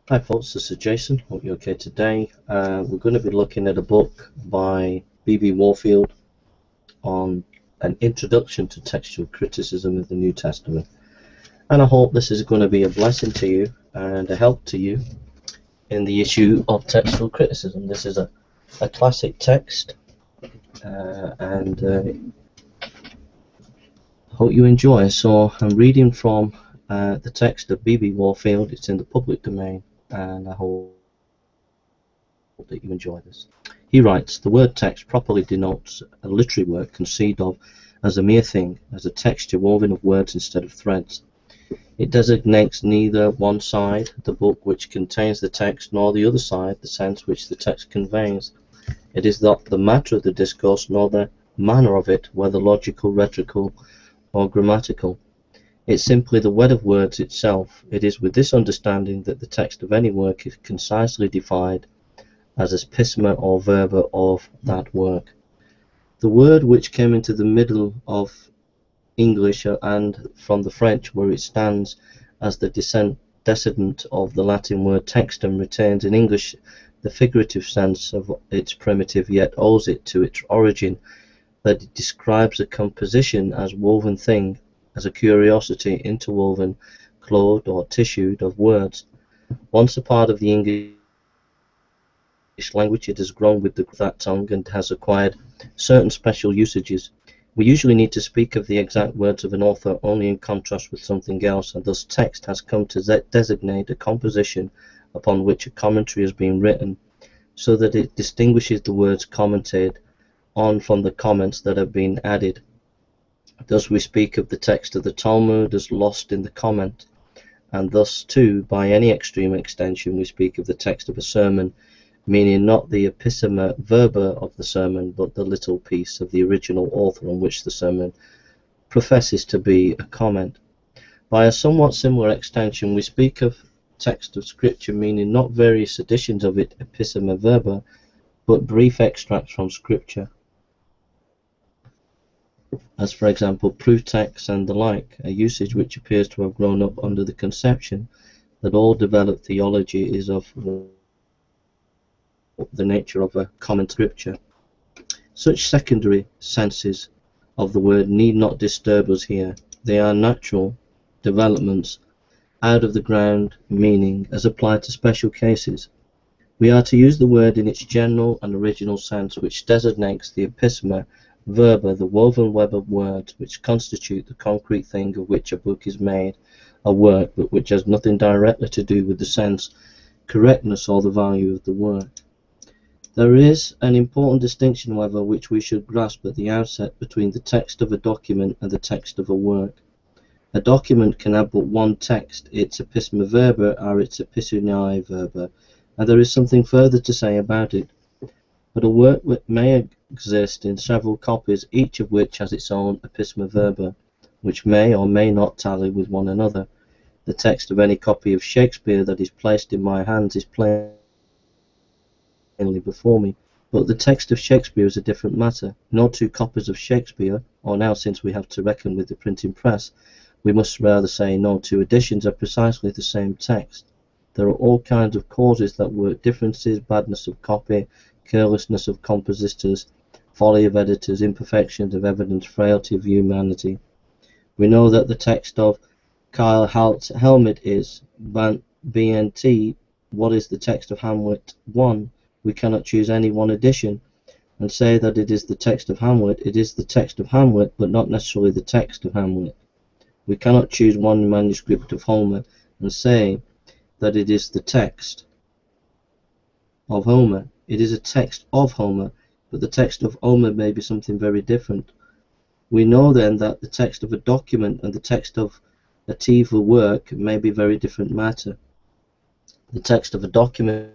Hi folks, this is Jason. Hope you're okay today. We're going to be looking at a book by B.B. Warfield on an introduction to textual criticism of the New Testament. And I hope this is going to be a blessing to you and a help to you in the issue of textual criticism. This is a classic text and hope you enjoy. So I'm reading from the text of B.B. Warfield. It's in the public domain and I hope that you enjoy this. He writes, the word text properly denotes a literary work conceived of as a mere thing, as a texture woven of words instead of threads. It designates neither one side, the book which contains the text, nor the other side, the sense which the text conveys. It is not the matter of the discourse, nor the manner of it, whether logical, rhetorical, or grammatical. It's simply the web of words itself. It is with this understanding that the text of any work is concisely defined as episma or verba of that work. The word which came into the middle of English and from the French, where it stands as the descendant of the Latin word textum, retains in English the figurative sense of its primitive, yet owes it to its origin, that it describes a composition as woven thing, as a curiosity interwoven, clothed or tissued of words. Once a part of the English language, it has grown with that tongue and has acquired certain special usages. We usually need to speak of the exact words of an author only in contrast with something else, and thus text has come to designate a composition upon which a commentary has been written, so that it distinguishes the words commented on from the comments that have been added. Thus we speak of the text of the Talmud as lost in the comment, and thus too, by any extreme extension, we speak of the text of a sermon, meaning not the epistema verba of the sermon, but the little piece of the original author on which the sermon professes to be a comment. By a somewhat similar extension, we speak of text of scripture, meaning not various editions of it, epistema verba, but brief extracts from scripture, as for example proof texts and the like, a usage which appears to have grown up under the conception that all developed theology is of the nature of a common scripture. Such secondary senses of the word need not disturb us here. They are natural developments out of the ground meaning as applied to special cases. We are to use the word in its general and original sense, which designates the epistema verba, the woven web of words which constitute the concrete thing of which a book is made, a work, but which has nothing directly to do with the sense, correctness, or the value of the work. There is an important distinction, however, which we should grasp at the outset between the text of a document and the text of a work. A document can have but one text, its epistema verba or its epistulae verba, and there is something further to say about it. But a work may exist in several copies, each of which has its own epistema verba, which may or may not tally with one another. The text of any copy of Shakespeare that is placed in my hands is plainly before me, but the text of Shakespeare is a different matter. No two copies of Shakespeare, or now since we have to reckon with the printing press, we must rather say no two editions are precisely the same text. There are all kinds of causes that work differences, badness of copy, carelessness of compositors, folly of editors, imperfections of evidence, frailty of humanity. We know that the text of Kyle Halt's Helmet is BNT. What is the text of Hamlet 1? We cannot choose any one edition and say that it is the text of Hamlet. It is the text of Hamlet, but not necessarily the text of Hamlet. We cannot choose one manuscript of Homer and say that it is the text of Homer. It is a text of Homer, but the text of Homer may be something very different. We know then that the text of a document and the text of a Tiva work may be very different matter. The text of a document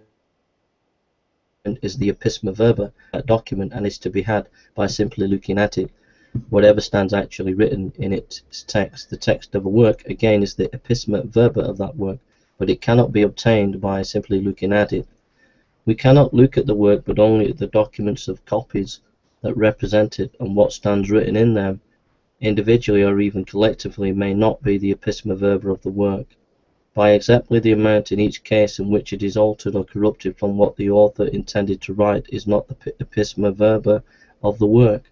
is the epistema verba, that document, and is to be had by simply looking at it, whatever stands actually written in its text. The text of a work, again, is the epistema verba of that work, but it cannot be obtained by simply looking at it. We cannot look at the work, but only at the documents of copies that represent it, and what stands written in them, individually or even collectively, may not be the epistema verba of the work. by exactly the amount in each case in which it is altered or corrupted from what the author intended to write is not the episma verba of the work.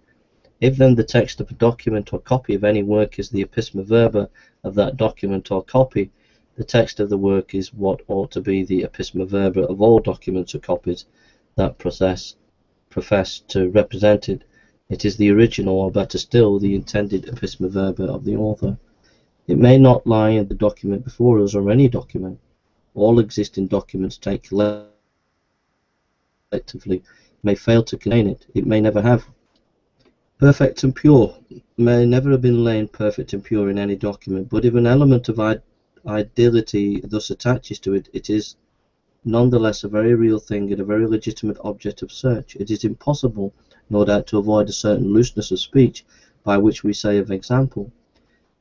If then the text of a document or copy of any work is the episma verba of that document or copy, the text of the work is what ought to be the episma verba of all documents or copies that profess to represent it. It is the original, or better still, the intended episma verba of the author. It may not lie in the document before us or any document. All existing documents taken collectively may fail to contain it. It may never have. Perfect and pure may never have been laid perfect and pure in any document, but if an element of ideality thus attaches to it, it is nonetheless a very real thing and a very legitimate object of search. It is impossible, no doubt, to avoid a certain looseness of speech, by which we say, of example,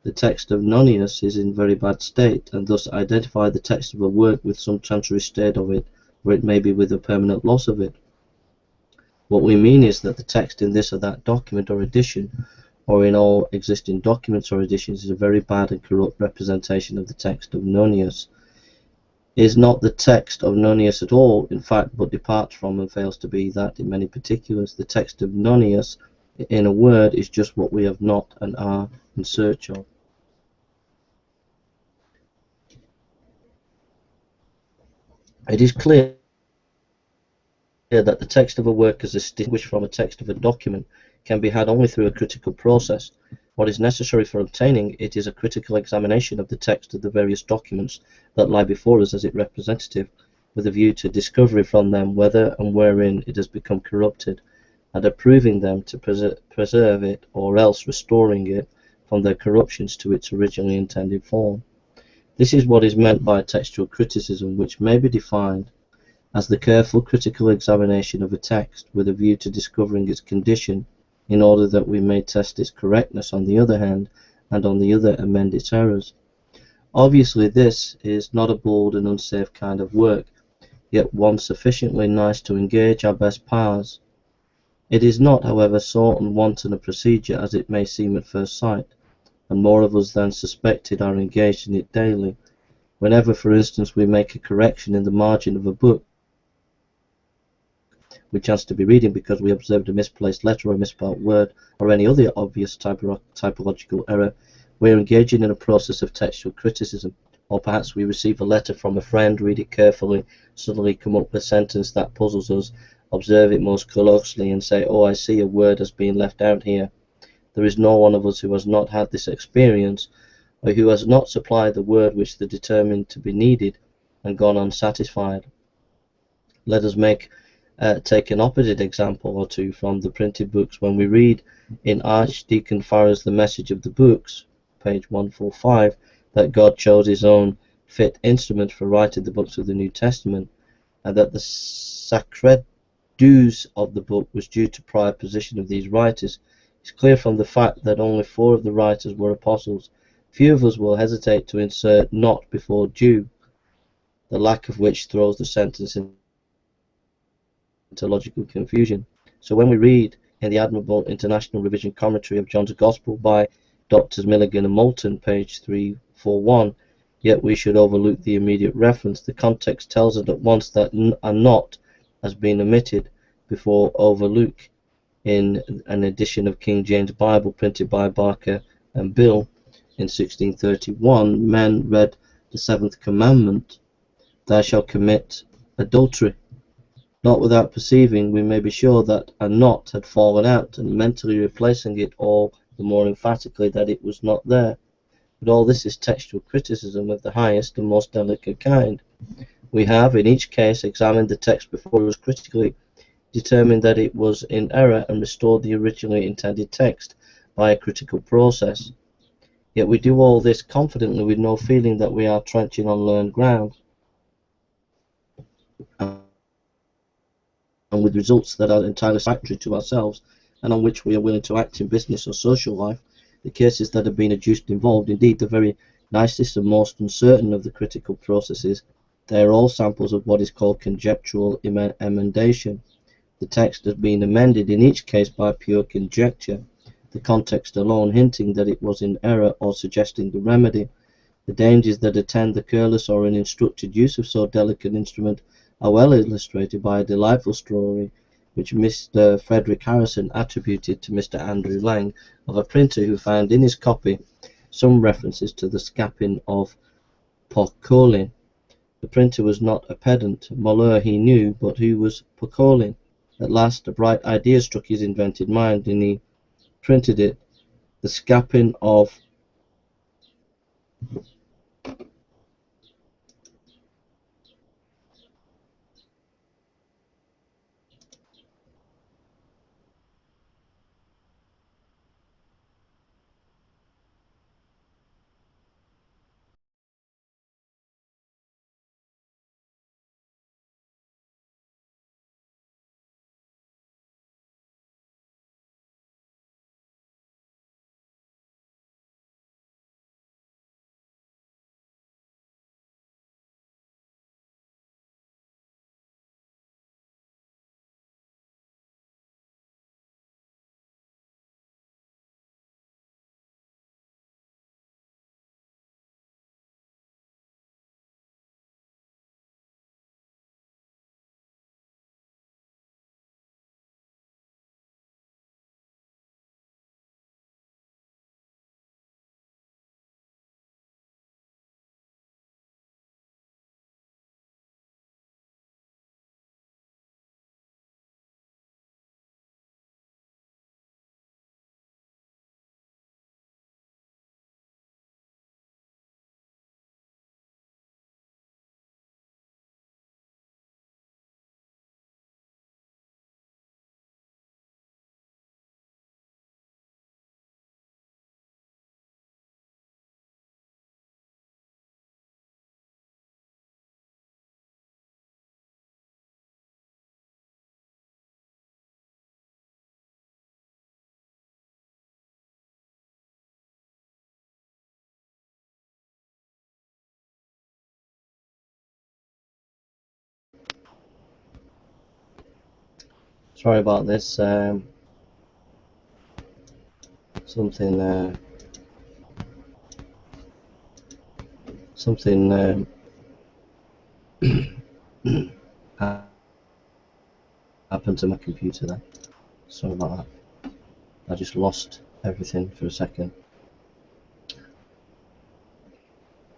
the text of Nonius is in very bad state, and thus identify the text of a work with some temporary state of it, or it may be with a permanent loss of it. What we mean is that the text in this or that document or edition, or in all existing documents or editions, is a very bad and corrupt representation of the text of Nonius. Is not the text of Nonius at all, in fact, but departs from and fails to be that in many particulars. The text of Nonius, in a word, is just what we have not and are in search of. It is clear that the text of a work as distinguished from a text of a document can be had only through a critical process. What is necessary for obtaining it is a critical examination of the text of the various documents that lie before us as its representative, with a view to discovery from them whether and wherein it has become corrupted, and approving them to preserve it, or else restoring it from their corruptions to its originally intended form. This is what is meant by textual criticism, which may be defined as the careful critical examination of a text with a view to discovering its condition, in order that we may test its correctness on the other hand, and on the other amend its errors. Obviously this is not a bold and unsafe kind of work, yet one sufficiently nice to engage our best powers. It is not, however, so unwanton a procedure as it may seem at first sight, and more of us than suspected are engaged in it daily. Whenever, for instance, we make a correction in the margin of a book we chance to be reading because we observed a misplaced letter or a misspelled word or any other obvious typological error, we are engaging in a process of textual criticism. Or perhaps we receive a letter from a friend, read it carefully, suddenly come up with a sentence that puzzles us, observe it most closely and say, oh, I see a word has been left out here. There is no one of us who has not had this experience, or who has not supplied the word which they determined to be needed and gone unsatisfied. Let us take an opposite example or two from the printed books. When we read in Archdeacon Farrar's The Message of the Books, page 145, that God chose his own fit instrument for writing the books of the New Testament, and that the sacred dues of the book was due to prior position of these writers, it's clear from the fact that only 4 of the writers were apostles. Few of us will hesitate to insert not before due, the lack of which throws the sentence into logical confusion. So when we read in the admirable International Revision Commentary of John's Gospel by Drs. Milligan and Moulton, page 341, yet we should overlook the immediate reference. The context tells us at once that a not has been omitted before overlook in an edition of King James Bible printed by Barker and Bill in 1631. Men read the 7th commandment, thou shalt commit adultery. Not without perceiving, we may be sure that a not had fallen out, and mentally replacing it all the more emphatically that it was not there. But all this is textual criticism of the highest and most delicate kind. We have, in each case, examined the text before us critically, determined that it was in error, and restored the originally intended text by a critical process. Yet we do all this confidently, with no feeling that we are trenching on learned ground, and with results that are entirely satisfactory to ourselves, and on which we are willing to act in business or social life. The cases that have been adduced involved, indeed the very nicest and most uncertain of the critical processes. They are all samples of what is called conjectural emendation. The text has been amended in each case by pure conjecture, the context alone hinting that it was in error or suggesting the remedy. The dangers that attend the careless or uninstructed use of so delicate an instrument are well illustrated by a delightful story which Mr. Frederick Harrison attributed to Mr. Andrew Lang, of a printer who found in his copy some references to the scapping of Pocolin. The printer was not a pedant. Malheur he knew, but who was Pocolin? At last a bright idea struck his invented mind, and he printed it. The scapping of sorry about this. Something something happened to my computer there. Sorry about that. I just lost everything for a second.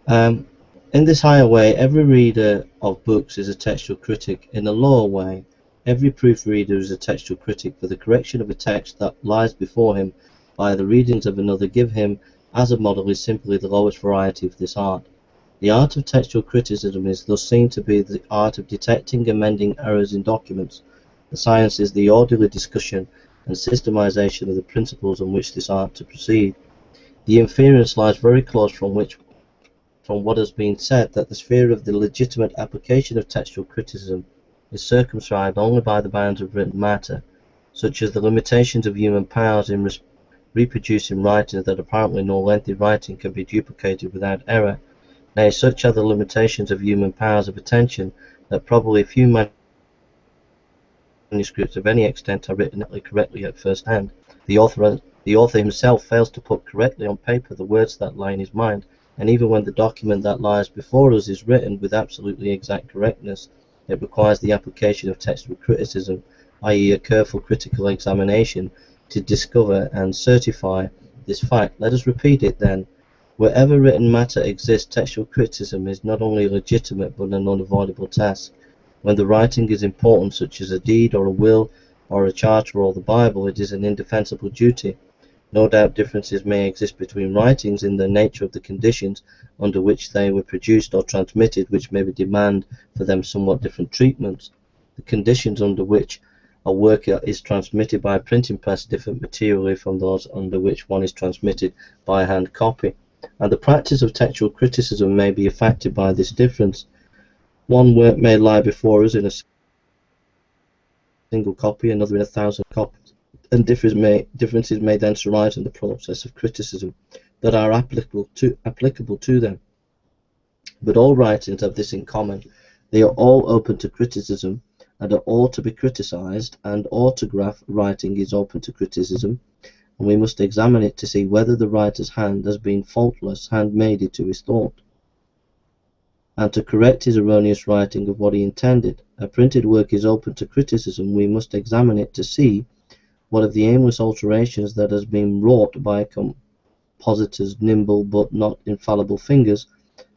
In this higher way, every reader of books is a textual critic. In a lower way, every proofreader is a textual critic, for the correction of a text that lies before him by the readings of another give him as a model is simply the lowest variety of this art. The art of textual criticism is thus seen to be the art of detecting and mending errors in documents. The science is the orderly discussion and systemization of the principles on which this art to proceed. The inference lies very close from what has been said, that the sphere of the legitimate application of textual criticism is circumscribed only by the bounds of written matter, such as the limitations of human powers in reproducing writings that apparently no lengthy writing can be duplicated without error. Nay, such are the limitations of human powers of attention that probably few manuscripts of any extent are written correctly at first hand. The author himself fails to put correctly on paper the words that lie in his mind, and even when the document that lies before us is written with absolutely exact correctness, it requires the application of textual criticism, i.e. a careful critical examination, to discover and certify this fact. Let us repeat it then. Wherever written matter exists, textual criticism is not only legitimate but an unavoidable task. When the writing is important, such as a deed or a will or a charter or the Bible, it is an indefensible duty. No doubt differences may exist between writings in the nature of the conditions under which they were produced or transmitted, which may demand for them somewhat different treatments. The conditions under which a work is transmitted by a printing press differ materially from those under which one is transmitted by a hand copy, and the practice of textual criticism may be affected by this difference. One work may lie before us in a single copy, another in 1,000 copies, and differences may thence arise in the process of criticism that are applicable to them. But all writings have this in common: they are all open to criticism, and are all to be criticized, and autograph writing is open to criticism, and we must examine it to see whether the writer's hand has been faultless, handmaided to his thought, and to correct his erroneous writing of what he intended. A printed work is open to criticism. We must examine it to see what of the aimless alterations that has been wrought by a compositor's nimble but not infallible fingers,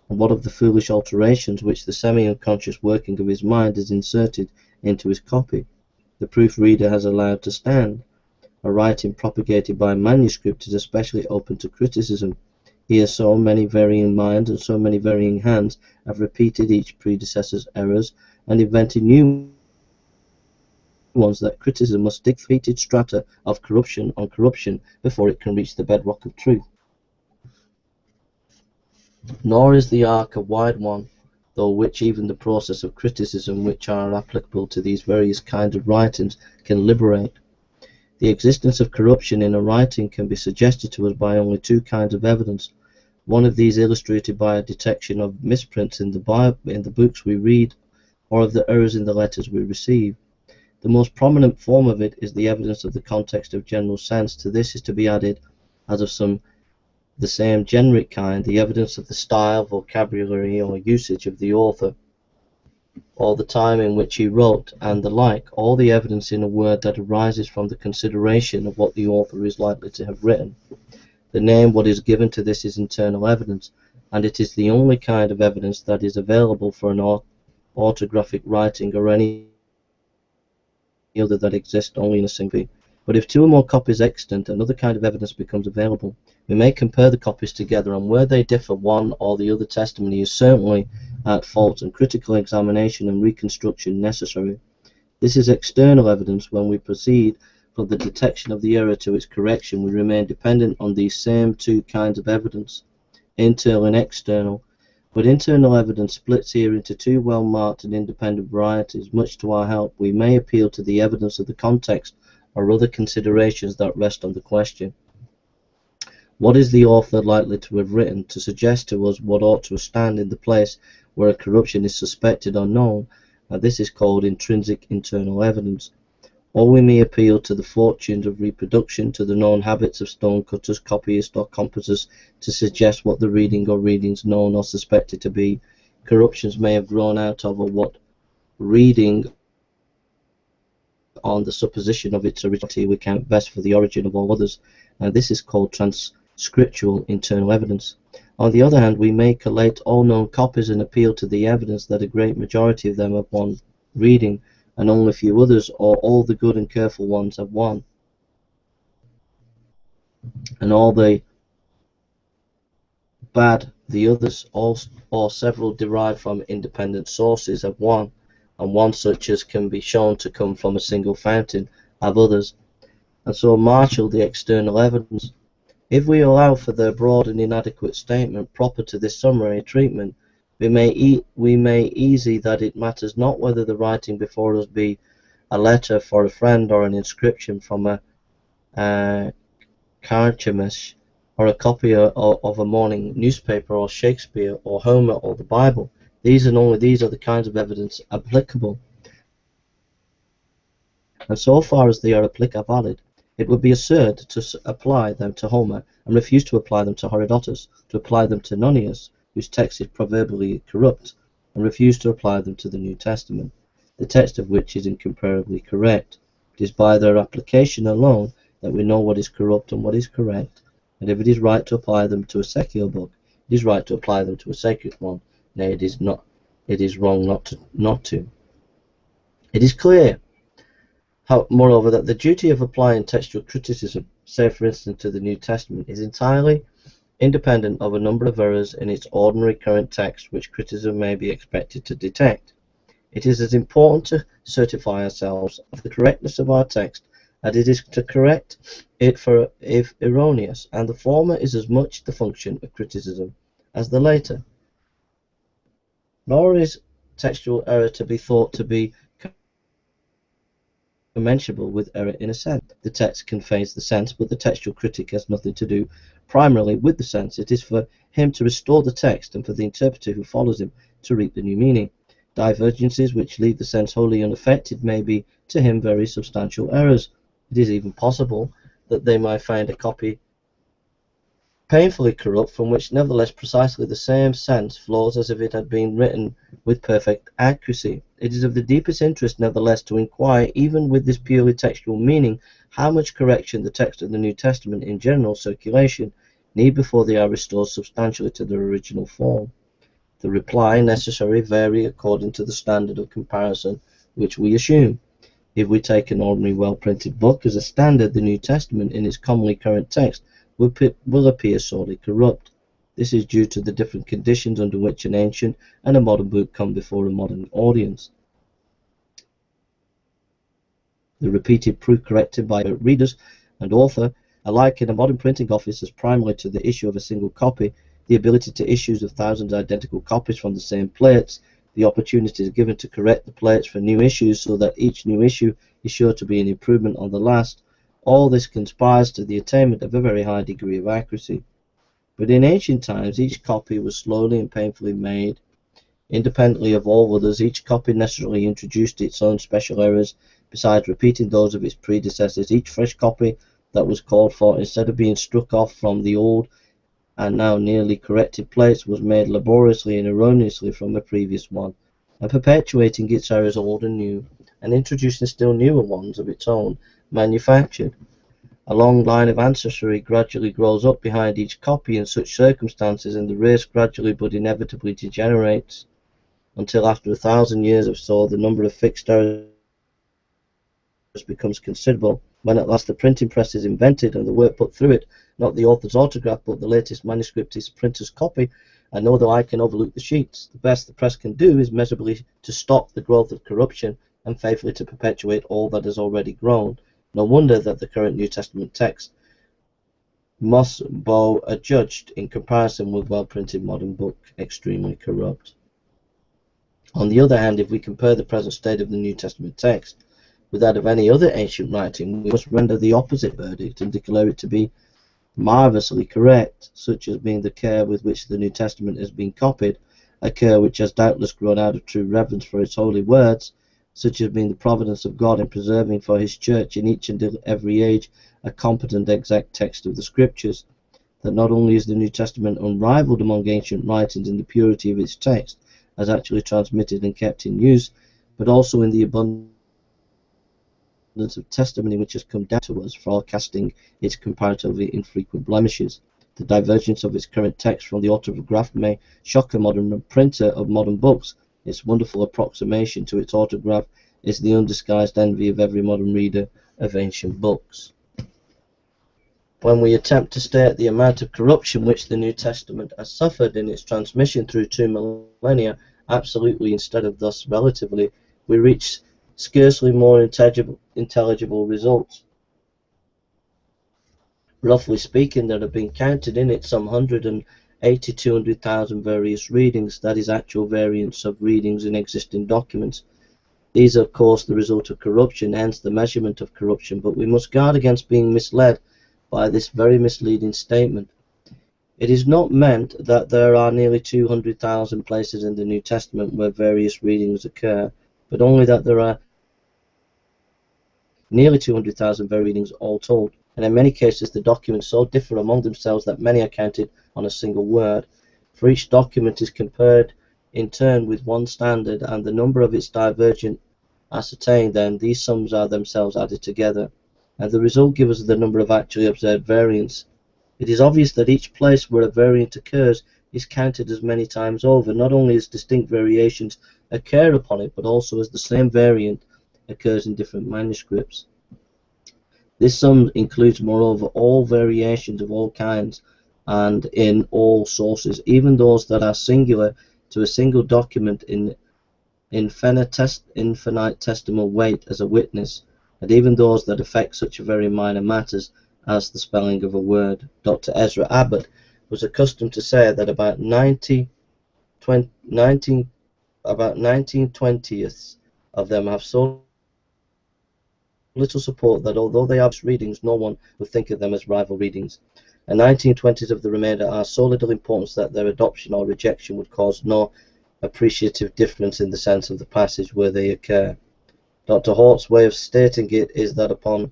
and what of the foolish alterations which the semi-unconscious working of his mind has inserted into his copy, the proofreader has allowed to stand. A writing propagated by manuscript is especially open to criticism. Here so many varying minds and so many varying hands have repeated each predecessor's errors and invented new ones that criticism must dig repeated strata of corruption on corruption before it can reach the bedrock of truth. Nor is the arc a wide one, though which even the process of criticism which are applicable to these various kinds of writings can liberate. The existence of corruption in a writing can be suggested to us by only two kinds of evidence. One of these illustrated by a detection of misprints in the books we read, or of the errors in the letters we receive. The most prominent form of it is the evidence of the context of general sense. To this is to be added, as of the same generic kind, the evidence of the style, vocabulary, or usage of the author, or the time in which he wrote, and the like, all the evidence in a word that arises from the consideration of what the author is likely to have written. The name what is given to this is internal evidence, and it is the only kind of evidence that is available for an autographic writing or any other that exists only in a single copy. But if two or more copies are extant, another kind of evidence becomes available. We may compare the copies together, and where they differ, one or the other testimony is certainly at fault, and critical examination and reconstruction necessary. This is external evidence. When we proceed from the detection of the error to its correction, we remain dependent on these same two kinds of evidence, internal and external. But internal evidence splits here into two well-marked and independent varieties. Much to our help, we may appeal to the evidence of the context or other considerations that rest on the question. What is the author likely to have written, to suggest to us what ought to stand in the place where a corruption is suspected or known, and this is called intrinsic internal evidence. Or we may appeal to the fortunes of reproduction, to the known habits of stone cutters, copyists, or composers, to suggest what the reading or readings known or suspected to be corruptions may have grown out of, or what reading on the supposition of its originality we count best for the origin of all others, and this is called transcriptual internal evidence. On the other hand, we may collate all known copies and appeal to the evidence that a great majority of them have one reading, and only a few others, or all the good and careful ones have one, and all the bad the others, all or several derived from independent sources have one, and one such as can be shown to come from a single fountain have others, and so marshal the external evidence. If we allow for their broad and inadequate statement proper to this summary treatment, we may easy that it matters not whether the writing before us be a letter for a friend, or an inscription from a Carchemish, or a copy of a morning newspaper, or Shakespeare, or Homer, or the Bible. These and only these are the kinds of evidence applicable, and so far as they are valid, it would be absurd to apply them to Homer, and refuse to apply them to Herodotus, to apply them to Nonius, whose text is proverbially corrupt, and refuse to apply them to the New Testament, the text of which is incomparably correct. It is by their application alone that we know what is corrupt and what is correct, and if it is right to apply them to a secular book, it is right to apply them to a sacred one. Nay, it is not. It is wrong not to. It is clear, moreover, that the duty of applying textual criticism, say for instance to the New Testament, is entirely independent of a number of errors in its ordinary current text which criticism may be expected to detect. It is as important to certify ourselves of the correctness of our text as it is to correct it if erroneous, and the former is as much the function of criticism as the latter. Nor is textual error to be thought to be commensurable with error in a sense. The text conveys the sense, but the textual critic has nothing to do primarily with the sense. It is for him to restore the text, and for the interpreter who follows him to reap the new meaning. Divergences which leave the sense wholly unaffected may be to him very substantial errors. It is even possible that they might find a copy painfully corrupt, from which nevertheless precisely the same sense flows as if it had been written with perfect accuracy. It is of the deepest interest nevertheless to inquire, even with this purely textual meaning, how much correction the text of the New Testament in general circulation need before they are restored substantially to their original form. The reply necessary vary according to the standard of comparison which we assume. If we take an ordinary well-printed book as a standard, the New Testament in its commonly current text will appear sorely corrupt. This is due to the different conditions under which an ancient and a modern book come before a modern audience. The repeated proof corrected by readers and author alike in a modern printing office as primarily to the issue of a single copy, the ability to issue of thousands of identical copies from the same plates, the opportunity is given to correct the plates for new issues so that each new issue is sure to be an improvement on the last. All this conspires to the attainment of a very high degree of accuracy. But in ancient times, each copy was slowly and painfully made. Independently of all others, each copy necessarily introduced its own special errors, besides repeating those of its predecessors. Each fresh copy that was called for, instead of being struck off from the old and now nearly corrected plates, was made laboriously and erroneously from a previous one, and perpetuating its errors old and new, and introducing still newer ones of its own, manufactured. A long line of ancestry gradually grows up behind each copy in such circumstances, and the race gradually but inevitably degenerates, until after 1,000 years or so the number of fixed errors becomes considerable. When at last the printing press is invented and the work put through it, not the author's autograph but the latest manuscript is printer's copy, and no other eye can overlook the sheets, the best the press can do is measurably to stop the growth of corruption and faithfully to perpetuate all that has already grown. No wonder that the current New Testament text must be adjudged in comparison with well-printed modern book extremely corrupt. On the other hand, if we compare the present state of the New Testament text with that of any other ancient writing, we must render the opposite verdict and declare it to be marvelously correct, such as being the care with which the New Testament has been copied, a care which has doubtless grown out of true reverence for its holy words, such as being the providence of God in preserving for his church in each and every age a competent exact text of the Scriptures, that not only is the New Testament unrivaled among ancient writings in the purity of its text, as actually transmitted and kept in use, but also in the abundance of testimony which has come down to us, forecasting its comparatively infrequent blemishes. The divergence of its current text from the autograph may shock a modern printer of modern books. Its wonderful approximation to its autograph is the undisguised envy of every modern reader of ancient books. When we attempt to state the amount of corruption which the New Testament has suffered in its transmission through 2 millennia, absolutely instead of thus relatively, we reach scarcely more intelligible results. Roughly speaking, there have been counted in it some 200,000 various readings, that is, actual variants of readings in existing documents. These are, of course, the result of corruption, hence the measurement of corruption, but we must guard against being misled by this very misleading statement. It is not meant that there are nearly 200,000 places in the New Testament where various readings occur, but only that there are nearly 200,000 various readings all told, and in many cases the documents so differ among themselves that many are counted on a single word. For each document is compared in turn with one standard, and the number of its divergent ascertained, then these sums are themselves added together, and the result gives us the number of actually observed variants. It is obvious that each place where a variant occurs is counted as many times over, not only as distinct variations occur upon it, but also as the same variant occurs in different manuscripts. This sum includes, moreover, all variations of all kinds and in all sources, even those that are singular to a single document in infinitesimal weight as a witness, and even those that affect such very minor matters as the spelling of a word. Dr. Ezra Abbott was accustomed to say that about 19/20ths of them have so little support that although they are readings, no one would think of them as rival readings, and 19/20ths of the remainder are so little importance that their adoption or rejection would cause no appreciative difference in the sense of the passage where they occur. Dr. Hort's way of stating it is that upon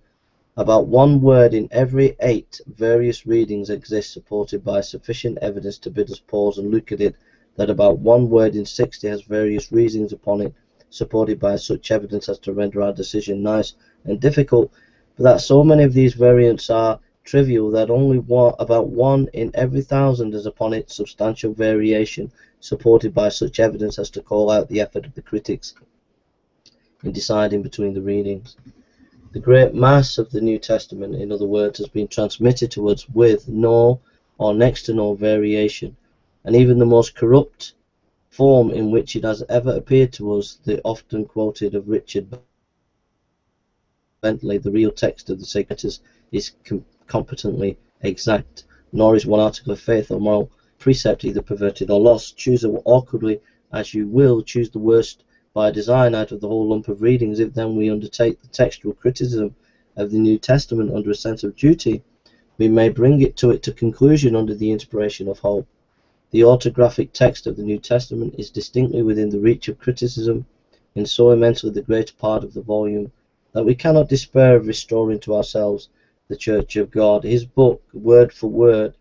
About one word in every 8 various readings exists supported by sufficient evidence to bid us pause and look at it, that about one word in 60 has various reasons upon it, supported by such evidence as to render our decision nice and difficult, but that so many of these variants are trivial that only about one in every 1,000 is upon it substantial variation, supported by such evidence as to call out the effort of the critics in deciding between the readings. The great mass of the New Testament, in other words, has been transmitted to us with no or next to no variation, and even the most corrupt form in which it has ever appeared to us, the often quoted of Richard Bentley, the real text of the sacred letters, is competently exact, nor is one article of faith or moral precept either perverted or lost. Choose awkwardly as you will, choose the worst by design out of the whole lump of readings. If then we undertake the textual criticism of the New Testament under a sense of duty, we may bring it to conclusion under the inspiration of hope. The autographic text of the New Testament is distinctly within the reach of criticism in so immensely the greater part of the volume that we cannot despair of restoring to ourselves the Church of God, his book, word for word,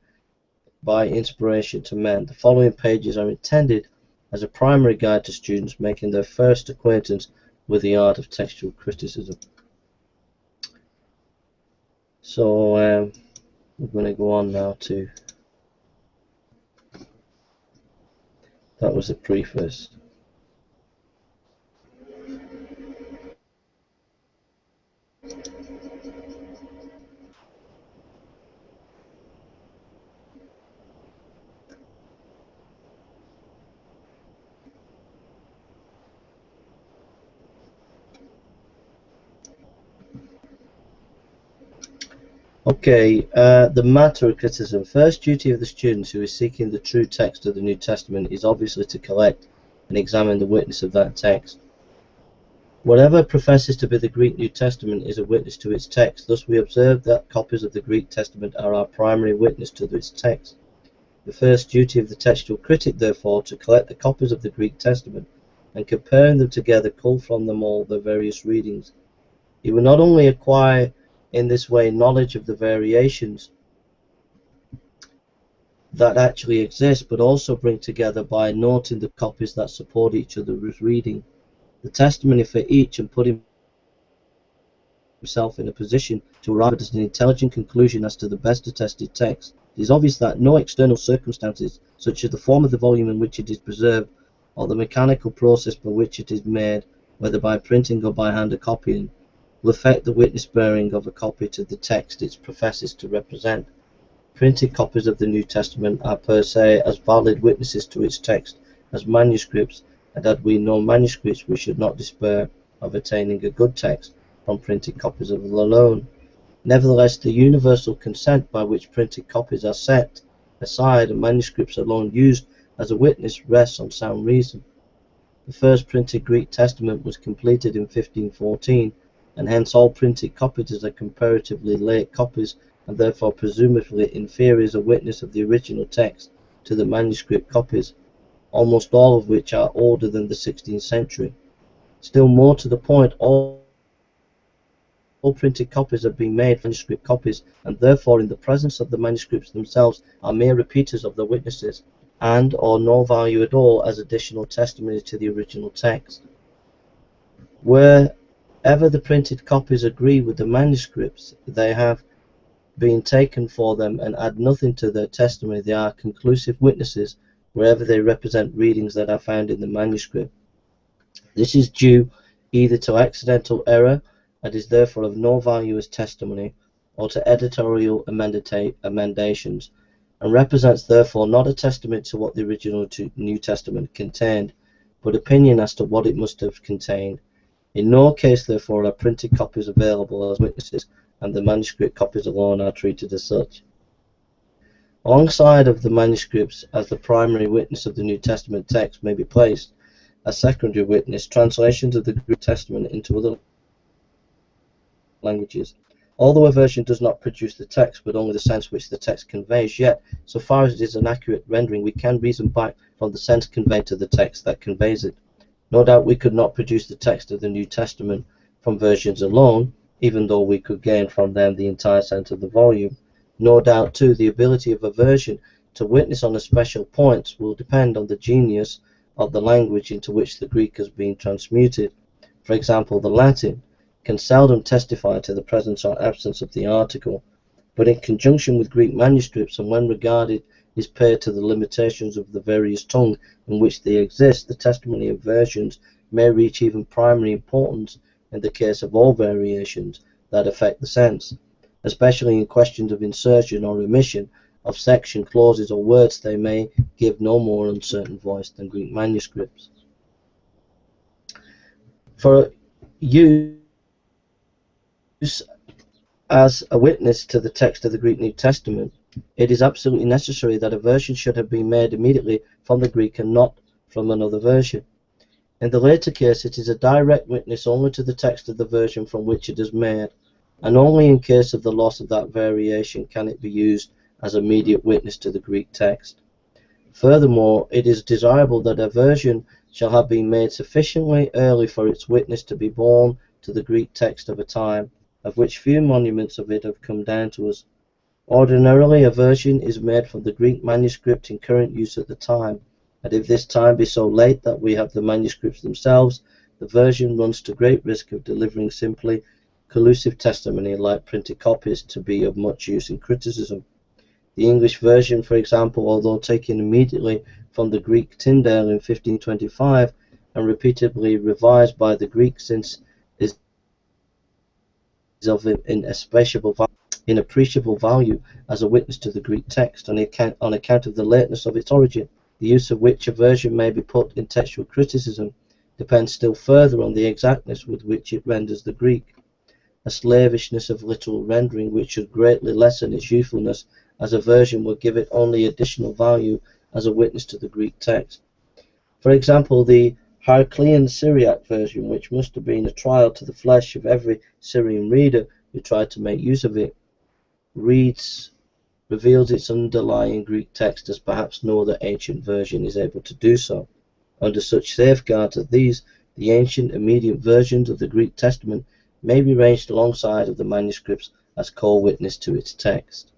by inspiration to men. The following pages are intended as a primary guide to students making their first acquaintance with the art of textual criticism. So we're going to go on now to, that was the preface. Okay, the matter of criticism. First duty of the students who is seeking the true text of the New Testament is obviously to collect and examine the witness of that text. Whatever professes to be the Greek New Testament is a witness to its text. Thus we observe that copies of the Greek Testament are our primary witness to its text. The first duty of the textual critic, therefore, to collect the copies of the Greek Testament and comparing them together, cull from them all their various readings. He will not only acquire in this way knowledge of the variations that actually exist, but also bring together by noting the copies that support each other's reading the testimony for each, and put himself in a position to arrive at an intelligent conclusion as to the best attested text. It is obvious that no external circumstances, such as the form of the volume in which it is preserved, or the mechanical process by which it is made, whether by printing or by hand copying, will affect the witness bearing of a copy to the text it professes to represent. Printed copies of the New Testament are per se as valid witnesses to its text as manuscripts, and had we no manuscripts we should not despair of attaining a good text from printed copies of it alone. Nevertheless, the universal consent by which printed copies are set aside and manuscripts alone used as a witness rests on sound reason. The first printed Greek Testament was completed in 1514, and hence all printed copies are comparatively late copies, and therefore presumably inferior as a witness of the original text to the manuscript copies, almost all of which are older than the 16th century. Still more to the point, all printed copies have been made manuscript copies, and therefore in the presence of the manuscripts themselves are mere repeaters of the witnesses, and or no value at all as additional testimony to the original text. Wherever the printed copies agree with the manuscripts, they have been taken for them and add nothing to their testimony. They are conclusive witnesses wherever they represent readings that are found in the manuscript. This is due either to accidental error, and is therefore of no value as testimony, or to editorial emendations, and represents therefore not a testament to what the original New Testament contained, but opinion as to what it must have contained. In no case, therefore, are printed copies available as witnesses, and the manuscript copies alone are treated as such. Alongside of the manuscripts as the primary witness of the New Testament text may be placed, as secondary witness, translations of the Greek Testament into other languages. Although a version does not produce the text, but only the sense which the text conveys, yet, so far as it is an accurate rendering, we can reason back from the sense conveyed to the text that conveys it. No doubt we could not produce the text of the New Testament from versions alone, even though we could gain from them the entire sense of the volume. No doubt, too, the ability of a version to witness on a special point will depend on the genius of the language into which the Greek has been transmuted. For example, the Latin can seldom testify to the presence or absence of the article, but in conjunction with Greek manuscripts, and when regarded is paid to the limitations of the various tongue in which they exist, the testimony of versions may reach even primary importance in the case of all variations that affect the sense, especially in questions of insertion or omission of section, clauses, or words. They may give no more uncertain voice than Greek manuscripts. For use as a witness to the text of the Greek New Testament, it is absolutely necessary that a version should have been made immediately from the Greek and not from another version. In the later case, it is a direct witness only to the text of the version from which it is made, and only in case of the loss of that variation can it be used as immediate witness to the Greek text. Furthermore, it is desirable that a version shall have been made sufficiently early for its witness to be borne to the Greek text of a time, of which few monuments of it have come down to us. Ordinarily, a version is made from the Greek manuscript in current use at the time, and if this time be so late that we have the manuscripts themselves, the version runs to great risk of delivering simply collusive testimony like printed copies to be of much use in criticism. The English version, for example, although taken immediately from the Greek Tyndale in 1525 and repeatedly revised by the Greeks since, is of inappreciable value as a witness to the Greek text on account of the lateness of its origin. The use of which a version may be put in textual criticism depends still further on the exactness with which it renders the Greek, a slavishness of literal rendering which should greatly lessen its usefulness as a version would give it only additional value as a witness to the Greek text. For example, the Heraclean Syriac version, which must have been a trial to the flesh of every Syrian reader who tried to make use of it, reveals its underlying Greek text as perhaps no other ancient version is able to do so. Under such safeguards as these, the ancient immediate versions of the Greek Testament may be ranged alongside of the manuscripts as co-witness to its text.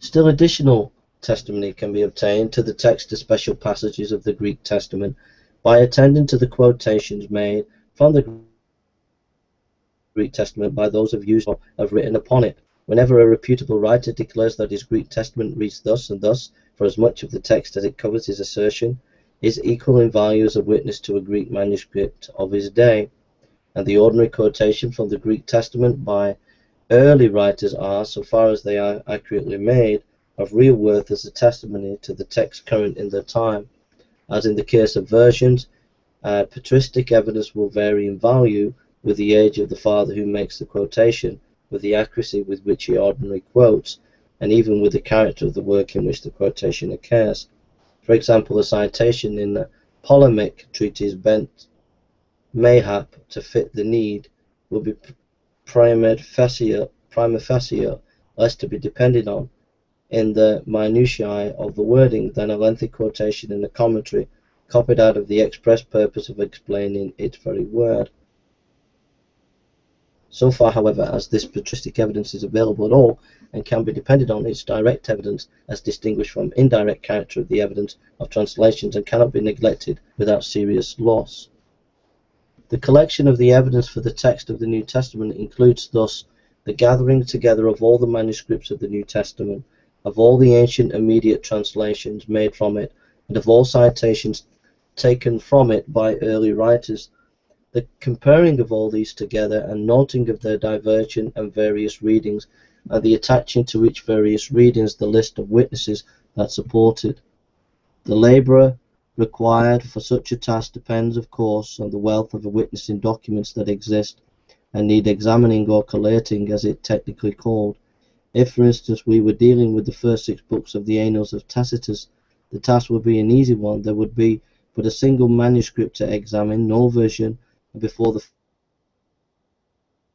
Still additional testimony can be obtained to the text of special passages of the Greek Testament by attending to the quotations made from the Greek Testament by those of users who have written upon it. Whenever a reputable writer declares that his Greek Testament reads thus and thus, for as much of the text as it covers, his assertion is equal in value as a witness to a Greek manuscript of his day, and the ordinary quotation from the Greek Testament by early writers are, so far as they are accurately made, of real worth as a testimony to the text current in their time. As in the case of versions, patristic evidence will vary in value with the age of the father who makes the quotation, with the accuracy with which he ordinarily quotes, and even with the character of the work in which the quotation occurs. For example, a citation in the polemic treatise bent mayhap to fit the need will be prima facie less to be depended on in the minutiae of the wording than a lengthy quotation in a commentary copied out of the express purpose of explaining its very word. So far, however, as this patristic evidence is available at all and can be depended on, its direct evidence as distinguished from indirect character of the evidence of translations and cannot be neglected without serious loss. The collection of the evidence for the text of the New Testament includes thus the gathering together of all the manuscripts of the New Testament, of all the ancient immediate translations made from it, and of all citations taken from it by early writers, the comparing of all these together and noting of their divergent and various readings, and the attaching to each various readings the list of witnesses that support it. The labourer required for such a task depends, of course, on the wealth of witnessing documents that exist and need examining or collating, as it technically called. If, for instance, we were dealing with the first 6 books of the Annals of Tacitus, the task would be an easy one. There would be but a single manuscript to examine, no version, and before the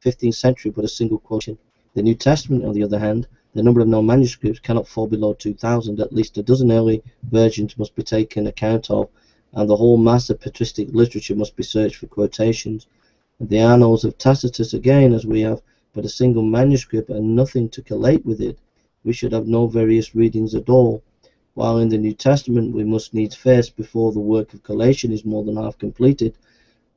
15th century but a single quotation. The New Testament, on the other hand, the number of known manuscripts cannot fall below 2,000. At least a dozen early versions must be taken account of, and the whole mass of patristic literature must be searched for quotations. The annals of Tacitus again, as we have but a single manuscript and nothing to collate with it, we should have no various readings at all, while in the New Testament we must needs face before the work of collation is more than half completed,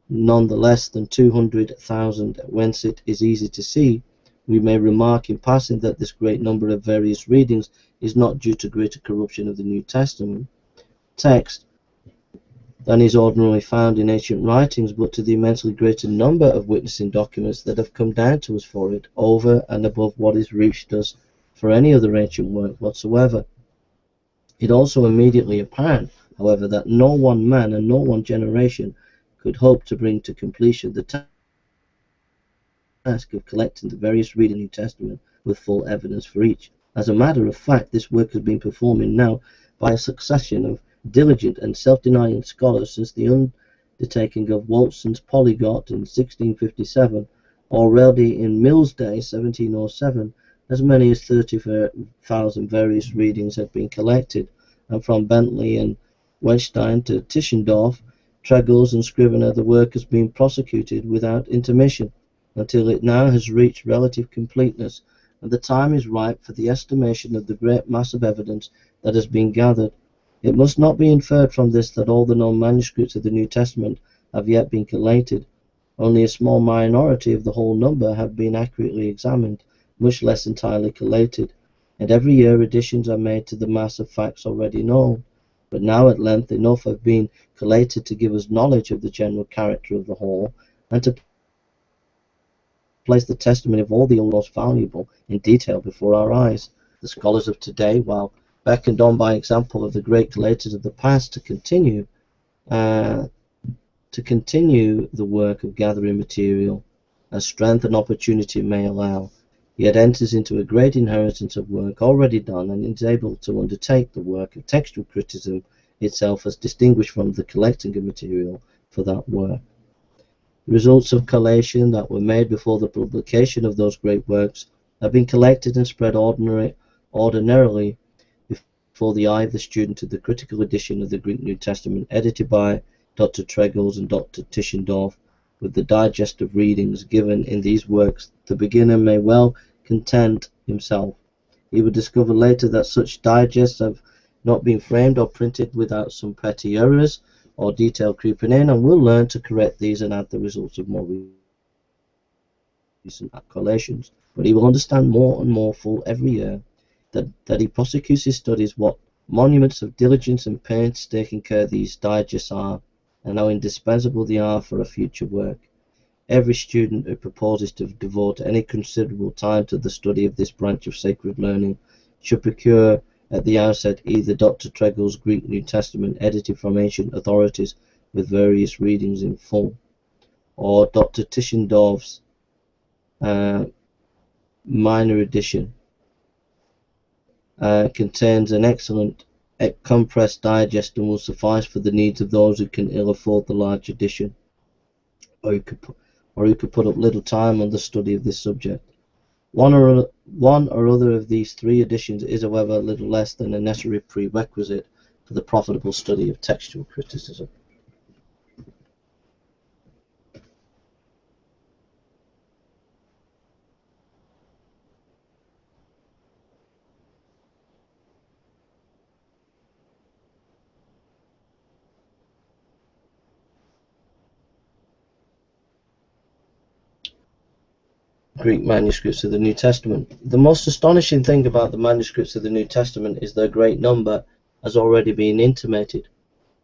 none the less than 200,000, whence it is easy to see, we may remark in passing that this great number of various readings is not due to greater corruption of the New Testament text than is ordinarily found in ancient writings, but to the immensely greater number of witnessing documents that have come down to us for it, over and above what is reached us for any other ancient work whatsoever. It also immediately apparent, however, that no one man and no one generation could hope to bring to completion the task of collecting the various readings of the New Testament with full evidence for each. As a matter of fact, this work has been performed now by a succession of diligent and self-denying scholars since the undertaking of Walton's Polyglot in 1657, already in Mill's day, 1707, as many as 30,000 various readings had been collected, and from Bentley and Wettstein to Tischendorf, Tregels and Scrivener, the work has been prosecuted without intermission, until it now has reached relative completeness, and the time is ripe for the estimation of the great mass of evidence that has been gathered. It must not be inferred from this that all the known manuscripts of the New Testament have yet been collated. Only a small minority of the whole number have been accurately examined, much less entirely collated, and every year additions are made to the mass of facts already known. But now at length enough have been collated to give us knowledge of the general character of the whole, and to place the testimony of all the most valuable in detail before our eyes. The scholars of today, while beckoned on by example of the great collators of the past to continue the work of gathering material as strength and opportunity may allow, yet enters into a great inheritance of work already done and is able to undertake the work of textual criticism itself as distinguished from the collecting of material for that work. The results of collation that were made before the publication of those great works have been collected and spread ordinarily before the eye of the student of the critical edition of the Greek New Testament, edited by Dr. Tregels and Dr. Tischendorf, with the digest of readings given in these works. The beginner may well content himself. He will discover later that such digests have not been framed or printed without some petty errors or detail creeping in, and will learn to correct these and add the results of more recent collations. But he will understand more and more full every year that he prosecutes his studies what monuments of diligence and painstaking care these digests are, and how indispensable they are for a future work. Every student who proposes to devote any considerable time to the study of this branch of sacred learning should procure at the outset either Dr. Tregels' Greek New Testament edited from ancient authorities with various readings in full, or Dr. Tischendorf's minor edition. Contains an excellent compressed digest and will suffice for the needs of those who can ill afford the large edition, or who could put up little time on the study of this subject. One or other of these three editions is, however, little less than a necessary prerequisite for the profitable study of textual criticism. Greek manuscripts of the New Testament. The most astonishing thing about the manuscripts of the New Testament is their great number, as already been intimated.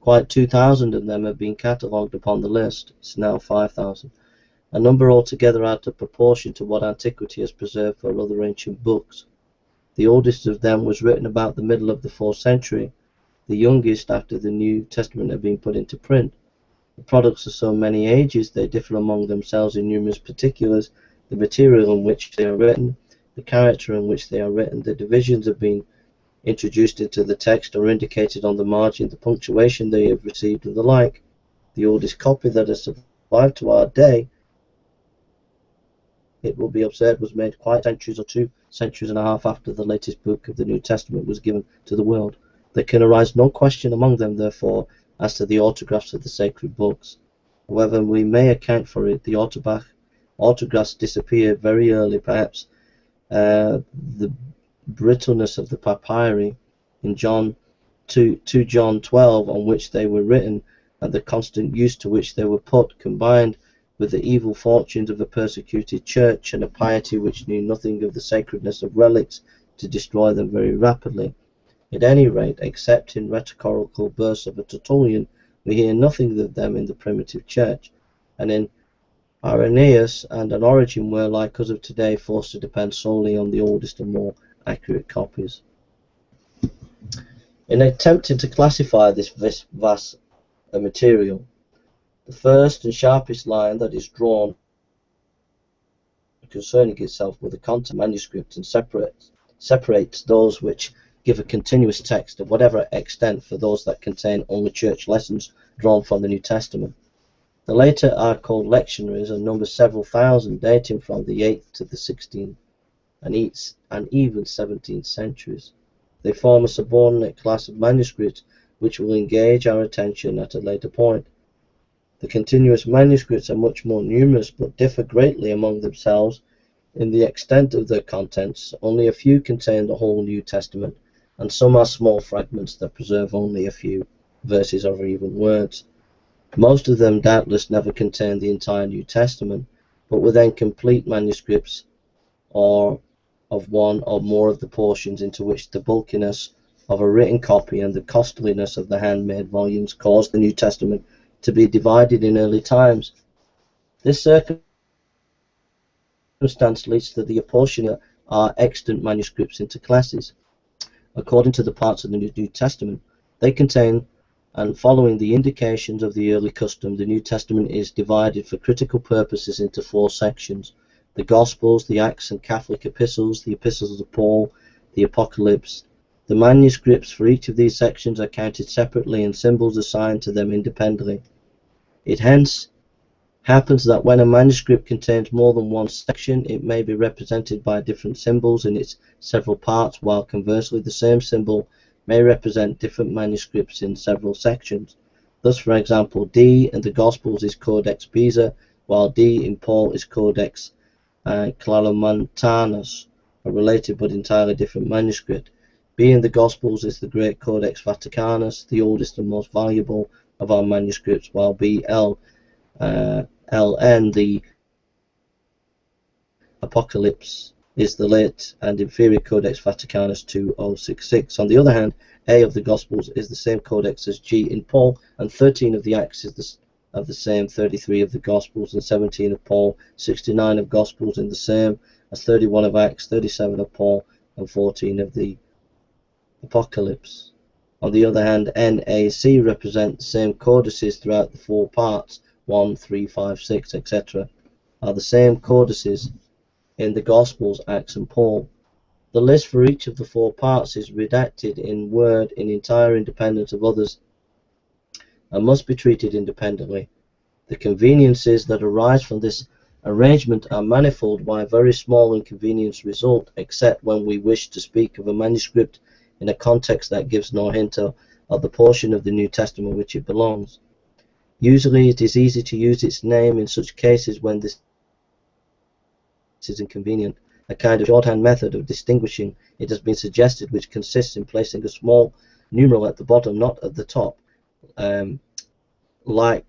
Quite 2,000 of them have been catalogued upon the list. It's now 5,000. A number altogether out of proportion to what antiquity has preserved for other ancient books. The oldest of them was written about the middle of the 4th century, the youngest after the New Testament had been put into print. The products of so many ages, they differ among themselves in numerous particulars: the material in which they are written, the character in which they are written, the divisions have been introduced into the text or indicated on the margin, the punctuation they have received, and the like. The oldest copy that has survived to our day, it will be observed, was made quite centuries or 2 centuries and a half after the latest book of the New Testament was given to the world. There can arise no question among them, therefore, as to the autographs of the sacred books. However, we may account for it. The autographs disappeared very early, perhaps the brittleness of the papyri in John 2 John 12 on which they were written, and the constant use to which they were put, combined with the evil fortunes of a persecuted church and a piety which knew nothing of the sacredness of relics, to destroy them very rapidly. At any rate, except in rhetorical bursts of a Tertullian, we hear nothing of them in the primitive church, and in Irenaeus and an Origen were, like us of today, forced to depend solely on the oldest and more accurate copies. In attempting to classify this vast material, the first and sharpest line that is drawn concerning itself with the content of manuscripts and separates those which give a continuous text of whatever extent for those that contain only church lessons drawn from the New Testament. The later are called lectionaries and number several thousand, dating from the 8th to the 16th and even 17th centuries. They form a subordinate class of manuscripts which will engage our attention at a later point. The continuous manuscripts are much more numerous, but differ greatly among themselves in the extent of their contents. Only a few contain the whole New Testament, and some are small fragments that preserve only a few verses or even words. Most of them doubtless never contain the entire New Testament, but were then complete manuscripts or of one or more of the portions into which the bulkiness of a written copy and the costliness of the handmade volumes caused the New Testament to be divided in early times. This circumstance leads to the apportioning of our extant manuscripts into classes, according to the parts of the New Testament they contain, and following the indications of the early custom, the New Testament is divided for critical purposes into 4 sections: the Gospels, the Acts and Catholic epistles, the epistles of Paul, the Apocalypse. The manuscripts for each of these sections are counted separately and symbols assigned to them independently. It hence happens that when a manuscript contains more than one section, it may be represented by different symbols in its several parts, while conversely the same symbol may represent different manuscripts in several sections. Thus, for example, D in the Gospels is Codex Beza, while D in Paul is Codex Claromontanus, a related but entirely different manuscript. B in the Gospels is the great Codex Vaticanus, the oldest and most valuable of our manuscripts, while LN, the Apocalypse, is the late and inferior Codex Vaticanus 2066. On the other hand, A of the Gospels is the same codex as G in Paul, and 13 of the Acts is of the same, 33 of the Gospels and 17 of Paul, 69 of Gospels in the same as 31 of Acts, 37 of Paul, and 14 of the Apocalypse. On the other hand, NAC represent the same codices throughout the 4 parts, 1, 3, 5, 6, etc., are the same codices in the Gospels, Acts and Paul. The list for each of the 4 parts is redacted in Word in entire independence of others and must be treated independently. The conveniences that arise from this arrangement are manifold, while very small inconvenience result, except when we wish to speak of a manuscript in a context that gives no hint of the portion of the New Testament which it belongs. Usually it is easy to use its name in such cases when this is inconvenient. A kind of shorthand method of distinguishing it has been suggested, which consists in placing a small numeral at the bottom, not at the top, like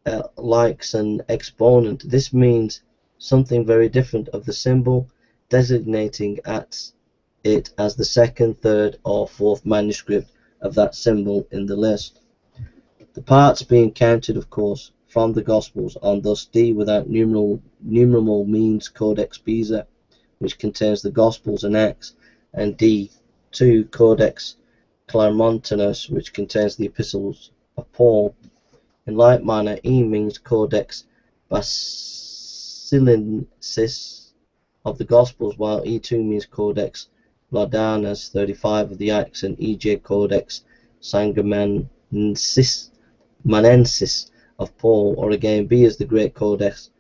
an exponent. This means something very different of the symbol, designating it as the 2nd, 3rd, or 4th manuscript of that symbol in the list. The parts being counted, of course, from the Gospels, and thus D without numeral means Codex Beza, which contains the Gospels and Acts, and D2 Codex Claromontanus, which contains the epistles of Paul. In like manner, E means Codex Basilensis of the Gospels, while E2 means Codex Laudanus 35 of the Acts, and EJ Codex Sanguinensis of Paul, or again B is the great Codex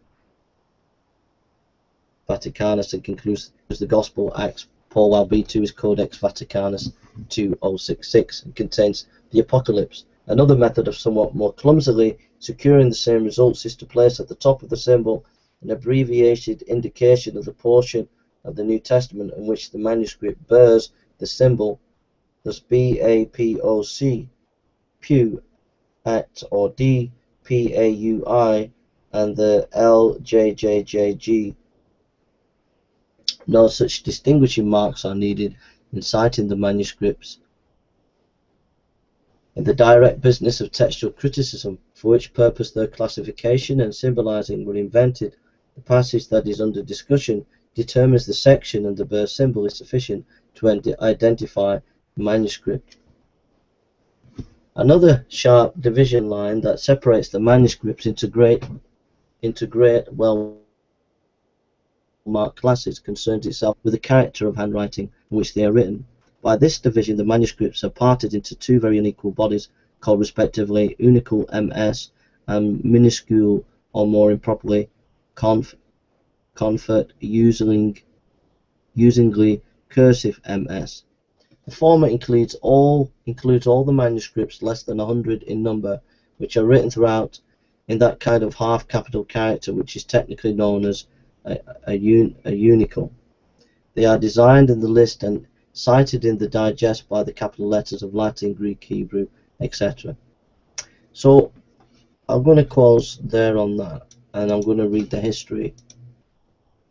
Vaticanus and concludes the Gospel, Acts, Paul, while B2 is Codex Vaticanus 2066 and contains the Apocalypse. Another method of somewhat more clumsily securing the same results is to place at the top of the symbol an abbreviated indication of the portion of the New Testament in which the manuscript bears the symbol, thus BAPOC, Pew, at or DPAUI, and the LJJJG. No such distinguishing marks are needed in citing the manuscripts in the direct business of textual criticism, for which purpose their classification and symbolizing were invented. The passage that is under discussion determines the section, and the bear symbol is sufficient to identify the manuscript. Another sharp division line that separates the manuscripts into great well-marked classes concerns itself with the character of handwriting in which they are written. By this division, the manuscripts are parted into two very unequal bodies, called respectively unicule MS and minuscule, or more improperly, confert, usingly cursive MS. The former includes all the manuscripts less than 100 in number, which are written throughout in that kind of half-capital character which is technically known as a unicule. They are designed in the list and cited in the digest by the capital letters of Latin, Greek, Hebrew, etc. So I'm going to close there on that, and I'm going to read the history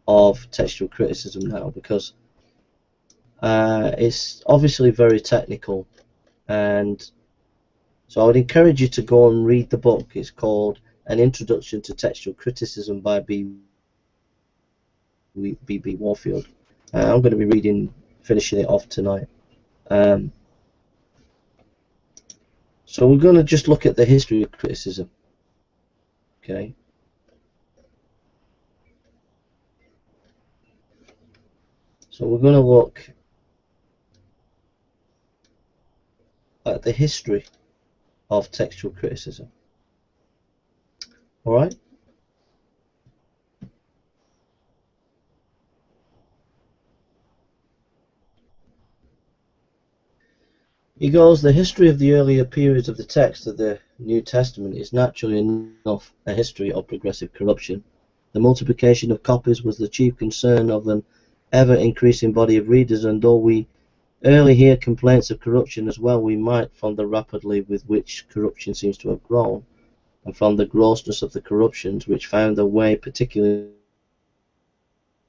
of textual criticism now, because it's obviously very technical, and so I would encourage you to go and read the book. It's called An Introduction to Textual Criticism by B.B. Warfield. I'm going to be finishing it off tonight. So we're going to just look at the history of criticism. Okay. So we're going to look at the history of textual criticism. All right. He goes, the history of the earlier periods of the text of the New Testament is naturally enough a history of progressive corruption. The multiplication of copies was the chief concern of an ever-increasing body of readers, and though we early hear complaints of corruption as well, we might, from the rapidly with which corruption seems to have grown, and from the grossness of the corruptions which found their way particularly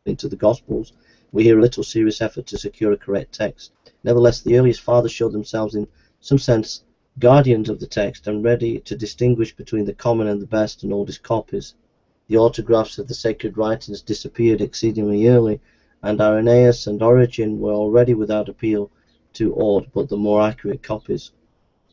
into the Gospels, we hear a little serious effort to secure a correct text. Nevertheless, the earliest fathers showed themselves in some sense guardians of the text, and ready to distinguish between the common and the best and oldest copies. The autographs of the sacred writings disappeared exceedingly early, and Irenaeus and Origen were already without appeal to aught but the more accurate copies.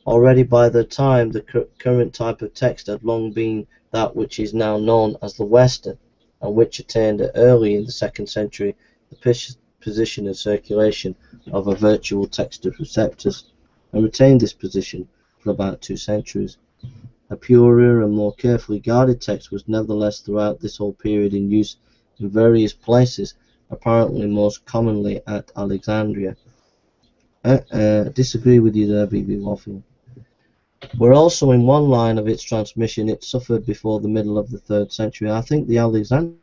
Already by the time the current type of text had long been that which is now known as the Western, and which attained early in the 2nd century the position and circulation of a virtual text of receptors, and retained this position for about 2 centuries. A purer and more carefully guarded text was nevertheless throughout this whole period in use in various places, apparently most commonly at Alexandria. Disagree with you there, B.B. Warfield. Where also in one line of its transmission it suffered before the middle of the 3rd century. I think the Alexandrian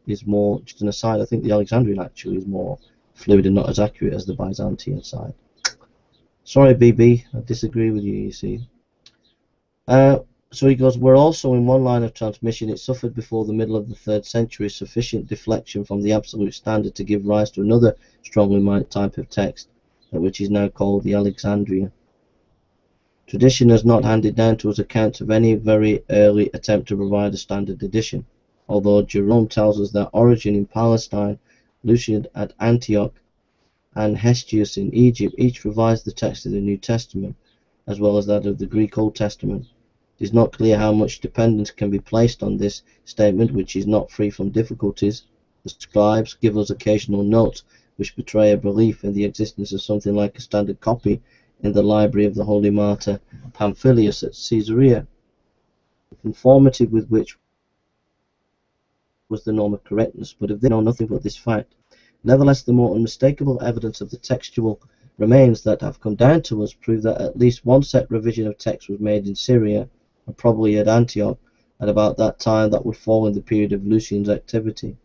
is more, just an aside, I think the Alexandrian actually is more fluid and not as accurate as the Byzantine side. Sorry, BB, I disagree with you, you see. So he goes, where also in one line of transmission it suffered before the middle of the 3rd century sufficient deflection from the absolute standard to give rise to another strongly marked type of text, which is now called the Alexandrian. Tradition has not handed down to us accounts of any very early attempt to provide a standard edition, although Jerome tells us that Origen in Palestine, Lucian at Antioch, and Hestius in Egypt each revised the text of the New Testament, as well as that of the Greek Old Testament. It is not clear how much dependence can be placed on this statement, which is not free from difficulties. The scribes give us occasional notes which betray a belief in the existence of something like a standard copy in the library of the holy martyr Pamphilus at Caesarea, conformity with which was the norm of correctness, but if they know nothing but this fact. Nevertheless, the more unmistakable evidence of the textual remains that have come down to us prove that at least one set revision of text was made in Syria, and probably at Antioch, at about that time that would fall in the period of Lucian's activity.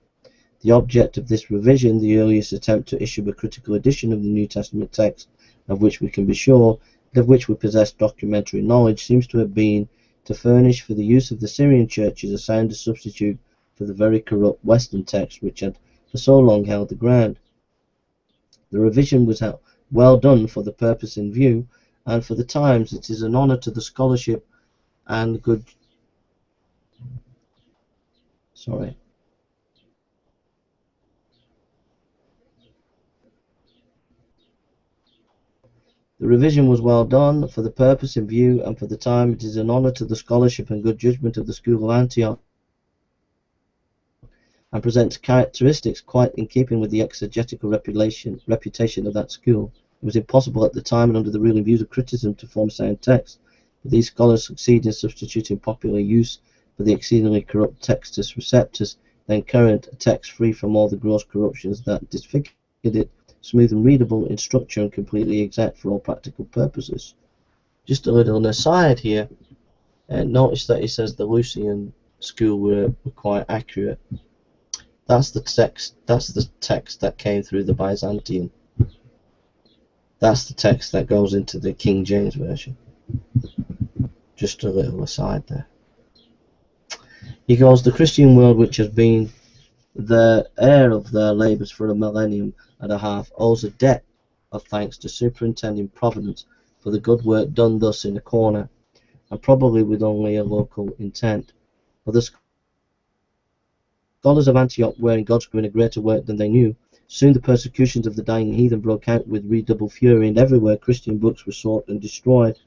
The object of this revision, the earliest attempt to issue a critical edition of the New Testament text, of which we can be sure, and of which we possess documentary knowledge, seems to have been to furnish for the use of the Syrian churches a sounder substitute for the very corrupt Western text which had for so long held the ground. The revision was well done for the purpose in view, and for the times it is an honour to the scholarship and good The revision was well done for the purpose in view, and for the time it is an honour to the scholarship and good judgment of the school of Antioch, and presents characteristics quite in keeping with the exegetical reputation of that school. It was impossible at the time and under the ruling views of criticism to form sound text, but these scholars succeed in substituting popular use for the exceedingly corrupt Textus Receptus, then current, a text free from all the gross corruptions that disfigured it, smooth and readable in structure and completely exact for all practical purposes. Just a little aside here, notice that he says the Lucian school were quite accurate. That's the text that came through the Byzantine. That's the text that goes into the King James Version. Just a little aside there. He goes, the Christian world, which has been the heir of their labours for a millennium and a half, owes a debt of thanks to superintending Providence for the good work done thus in a corner, and probably with only a local intent. For the scholars of Antioch were in God's doing a greater work than they knew. Soon the persecutions of the dying heathen broke out with redoubled fury, and everywhere Christian books were sought and destroyed.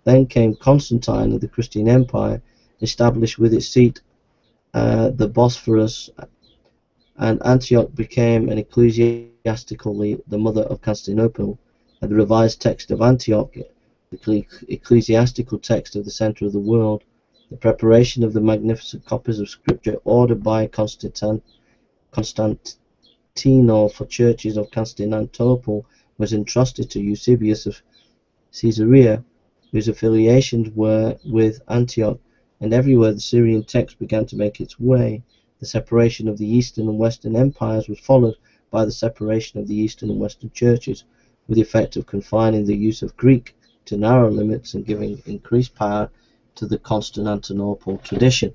Then came Constantine and the Christian Empire, established with its seat the Bosphorus, and Antioch became an ecclesiastically the mother of Constantinople, and the revised text of Antioch, the ecclesiastical text of the centre of the world. The preparation of the magnificent copies of Scripture ordered by Constantino for churches of Constantinople was entrusted to Eusebius of Caesarea, whose affiliations were with Antioch, and everywhere the Syrian text began to make its way. The separation of the Eastern and Western empires was followed by the separation of the Eastern and Western churches, with the effect of confining the use of Greek to narrow limits and giving increased power to the Constantinople tradition.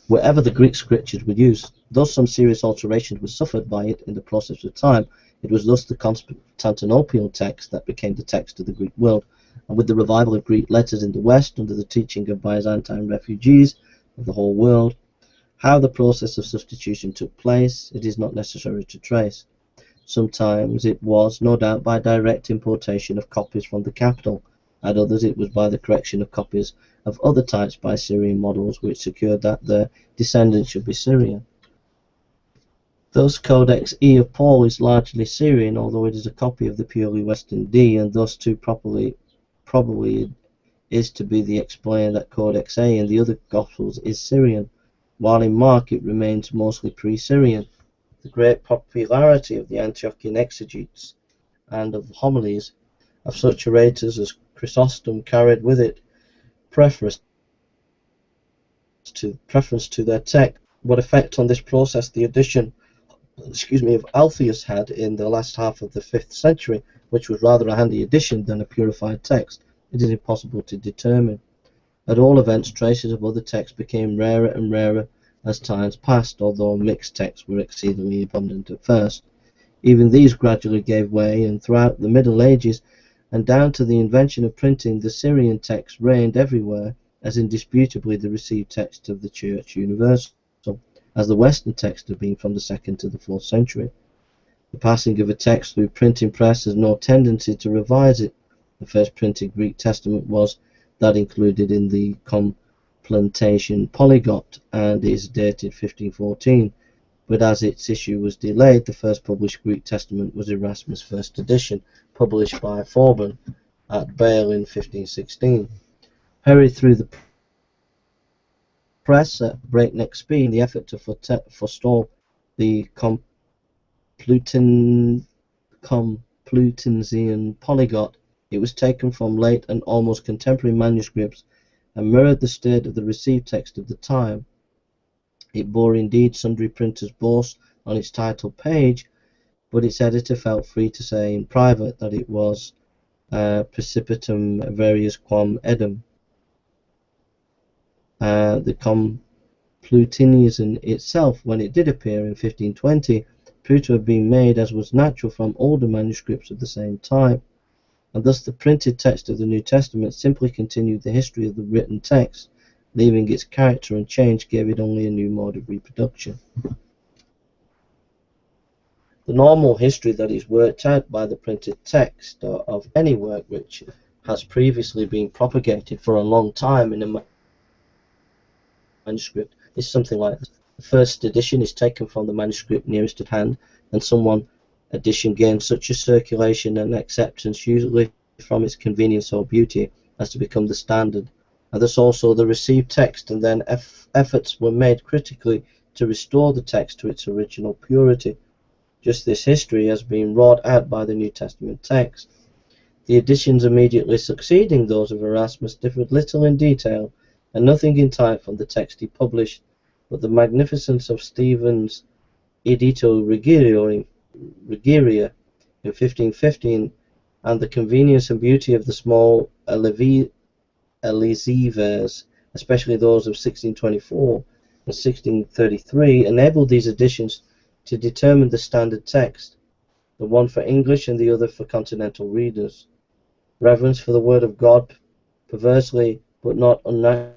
Wherever the Greek scriptures were used, though some serious alterations were suffered by it in the process of time, it was thus the Constantinople text that became the text of the Greek world, and with the revival of Greek letters in the West under the teaching of Byzantine refugees of the whole world, how the process of substitution took place, it is not necessary to trace. Sometimes it was, no doubt, by direct importation of copies from the capital, at others it was by the correction of copies of other types by Syrian models, which secured that their descendants should be Syrian. Thus Codex E of Paul is largely Syrian, although it is a copy of the purely Western D, and thus too probably is to be the explained that Codex A in the other Gospels is Syrian, while in Mark it remains mostly pre-Syrian. The great popularity of the Antiochian exegetes and of homilies of such orators as Chrysostom carried with it preference to their text. What effect on this process the edition of Alpheus had in the last half of the 5th century, which was rather a handy edition than a purified text, it is impossible to determine. At all events, traces of other texts became rarer and rarer as times passed, although mixed texts were exceedingly abundant at first. Even these gradually gave way, and throughout the Middle Ages and down to the invention of printing, the Syrian text reigned everywhere as indisputably the received text of the Church universal, as the Western text had been from the 2nd to the 4th century. The passing of a text through printing press has no tendency to revise it. The first printed Greek Testament was that included in the Complutensian Polyglot, and is dated 1514, but as its issue was delayed, the first published Greek Testament was Erasmus' first edition, published by Vauban at Bale in 1516. Hurried through the press at breakneck speed in the effort to forestall the Pluton Complutensian polyglot. It was taken from late and almost contemporary manuscripts and mirrored the state of the received text of the time. It bore indeed sundry printers' boasts on its title page, but its editor felt free to say in private that it was precipitum varius quam edum. The Complutensian itself, when it did appear in 1520, proved to have been made, as was natural, from older manuscripts of the same type, and thus the printed text of the New Testament simply continued the history of the written text, leaving its character unchanged, gave it only a new mode of reproduction. The normal history that is worked out by the printed text of any work which has previously been propagated for a long time in a manuscript is something like this. The first edition is taken from the manuscript nearest at hand, and some edition gains such a circulation and acceptance, usually from its convenience or beauty, as to become the standard, and thus also the received text, and then efforts were made critically to restore the text to its original purity. Just this history has been wrought out by the New Testament text. The editions immediately succeeding those of Erasmus differed little in detail, and nothing in type from the text he published, but the magnificence of Stephen's Edito Regiria in 1515, and the convenience and beauty of the small Elizevers, especially those of 1624 and 1633, enabled these editions to determine the standard text, the one for English and the other for continental readers. Reverence for the Word of God, perversely but not unnaturally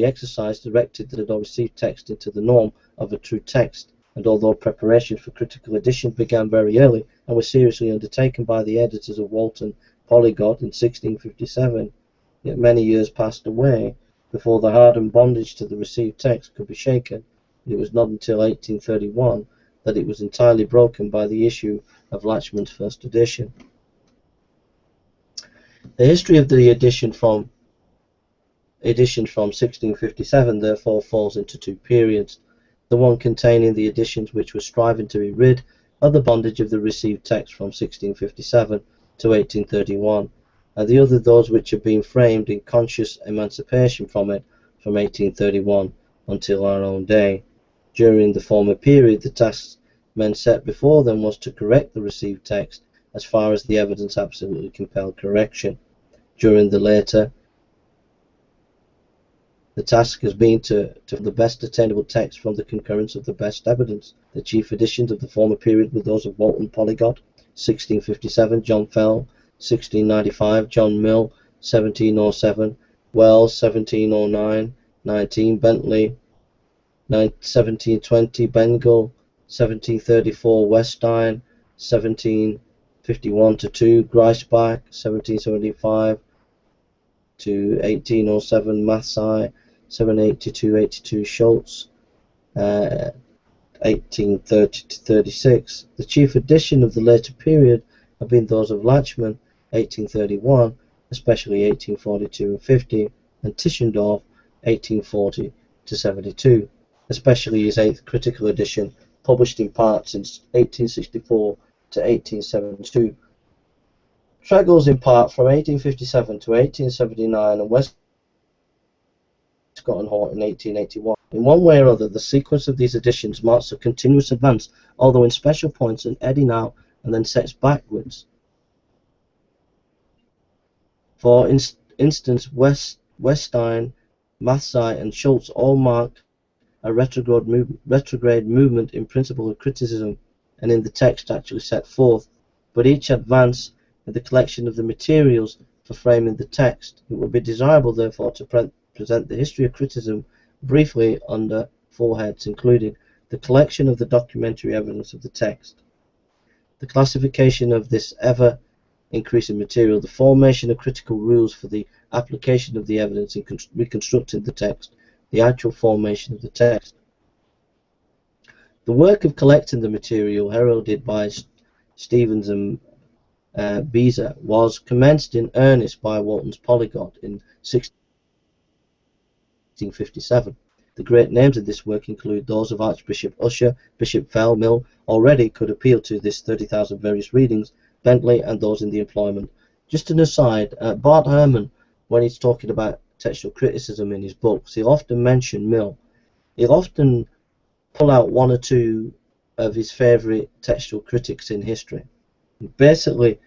exercised, directed the received text into the norm of a true text, and although preparations for critical edition began very early and were seriously undertaken by the editors of Walton Polyglot in 1657, yet many years passed away before the hardened bondage to the received text could be shaken. It was not until 1831 that it was entirely broken by the issue of Latchman's first edition. The history of the editions from 1657 therefore falls into two periods: the one containing the editions which were striving to be rid of the bondage of the received text from 1657 to 1831, and the other those which have been framed in conscious emancipation from it from 1831 until our own day. During the former period, the task men set before them was to correct the received text as far as the evidence absolutely compelled correction. During the later, the task has been to the best attainable text from the concurrence of the best evidence. The chief editions of the former period were those of Walton Polyglot, 1657, John Fell, 1695, John Mill, 1707, Wells, 1709, 19, Bentley, 1720, Bengal, 1734, Weststein, 1751 to 2, Greisbach, 1775 to 1807, Mathai, 782-82, Schultz, 1830 to 36. The chief edition of the later period have been those of Latchman, 1831, especially 1842 and 50, and Tischendorf, 1840 to 72, especially his 8th critical edition, published in part since 1864 to 1872. Tregel's in part from 1857 to 1879, and Westcott and Hort in 1881. In one way or other, the sequence of these editions marks a continuous advance, although in special points and heading out and then sets backwards. For instance, Weststein, Mathai, and Schultz all marked a retrograde movement in principle of criticism and in the text actually set forth, but each advance in the collection of the materials for framing the text. It would be desirable, therefore, to present the history of criticism briefly under 4 heads, including the collection of the documentary evidence of the text, the classification of this ever increasing material, the formation of critical rules for the application of the evidence in reconstructing the text, the actual formation of the text. The work of collecting the material, heralded by Stevens and Beza, was commenced in earnest by Walton's Polyglot in 1657. The great names in this work include those of Archbishop Usher, Bishop Fell, Mill, already could appeal to this 30,000 various readings, Bentley, and those in the employment. Just an aside, Bart Ehrman, when he's talking about textual criticism in his books, he'll often mention Mill. He'll often pull out one or two of his favourite textual critics in history. Basically,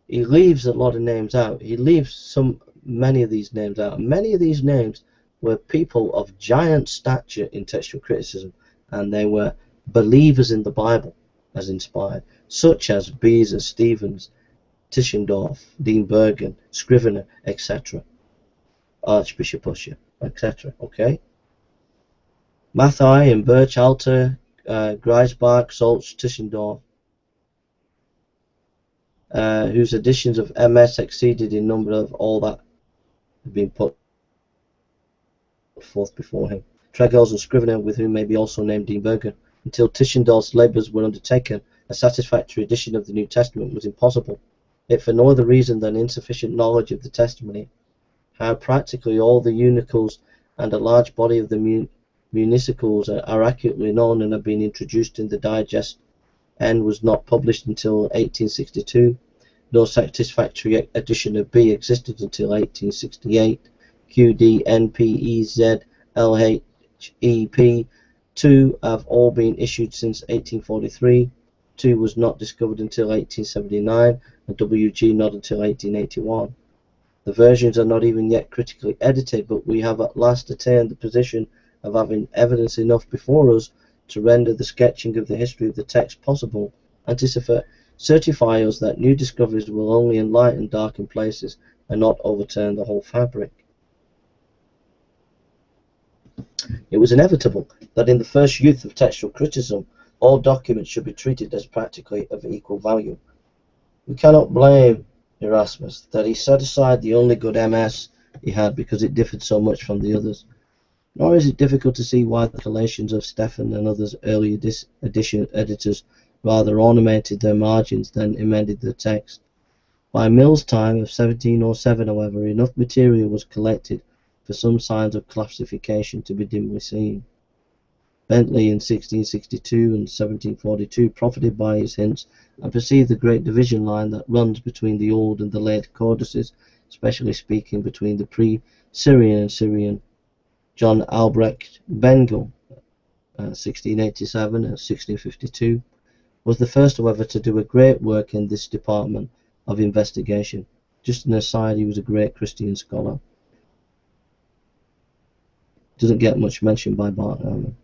he leaves a lot of names out. He leaves many of these names out. Many of these names were people of giant stature in textual criticism, and they were believers in the Bible as inspired, such as Beezer, Stevens, Tischendorf, Dean Bergen, Scrivener, etc., Archbishop Usher, etc. Okay? Mathai and Birch, Alter, Greisbach, Solch, Tischendorf, whose editions of MS exceeded in number of all that had been put forth before him. Tregels and Scrivener, with whom may be also named Dean Bergen. Until Tischendorf's labours were undertaken, a satisfactory edition of the New Testament was impossible, if for no other reason than insufficient knowledge of the testimony. How practically all the unicals and a large body of the municipals are accurately known and have been introduced in the digest N was not published until 1862. No satisfactory edition of B existed until 1868. QDNPEZLHEP 2 have all been issued since 1843. 2 was not discovered until 1879, and WG not until 1881. The versions are not even yet critically edited, but we have at last attained the position of having evidence enough before us to render the sketching of the history of the text possible, and to certify us that new discoveries will only enlighten darkened places and not overturn the whole fabric. It was inevitable that in the first youth of textual criticism, all documents should be treated as practically of equal value. We cannot blame Erasmus that he set aside the only good MS he had because it differed so much from the others. Nor is it difficult to see why the collations of Stephan and others early edition editors rather ornamented their margins than amended the text. By Mill's time of 1707, however, enough material was collected for some signs of classification to be dimly seen. Bentley in 1662 and 1742 profited by his hints and perceived the great division line that runs between the old and the late codices, especially speaking between the pre-Syrian and Syrian. John Albrecht Bengel, 1687 and 1652, was the first, however, to do a great work in this department of investigation. Just an aside, he was a great Christian scholar. Doesn't get much mention by Bart Ehrman.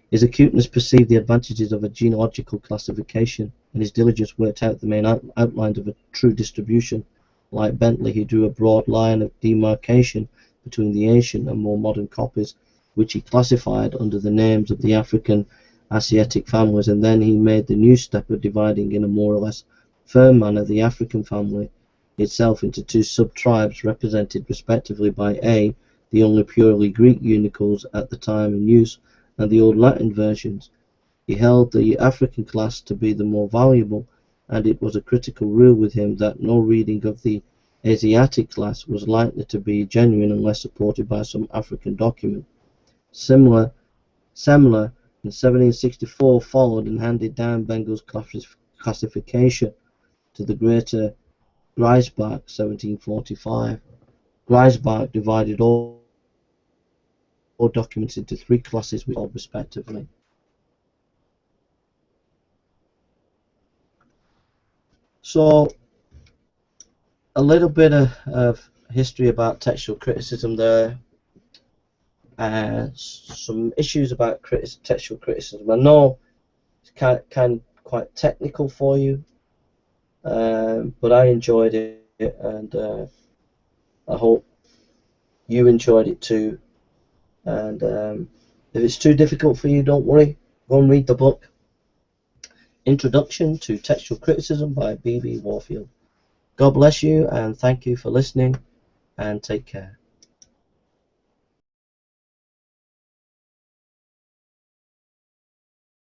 His acuteness perceived the advantages of a genealogical classification, and his diligence worked out the main outlines of a true distribution. Like Bentley, he drew a broad line of demarcation between the ancient and more modern copies, which he classified under the names of the African Asiatic families, and then he made the new step of dividing in a more or less firm manner the African family itself into two sub-tribes represented respectively by A, the only purely Greek unicals at the time in use, and the old Latin versions. He held the African class to be the more valuable, and it was a critical rule with him that no reading of the Asiatic class was likely to be genuine unless supported by some African document. Semler in 1764 followed and handed down Bengel's classification to the greater Greisbach 1745. Greisbach divided all documents into three classes with all respectively. So a little bit of history about textual criticism there. Some issues about textual criticism. I know it's kind of quite technical for you, but I enjoyed it, and I hope you enjoyed it too. And if it's too difficult for you, don't worry. Go and read the book, Introduction to Textual Criticism by B.B. Warfield. God bless you, and thank you for listening, and take care.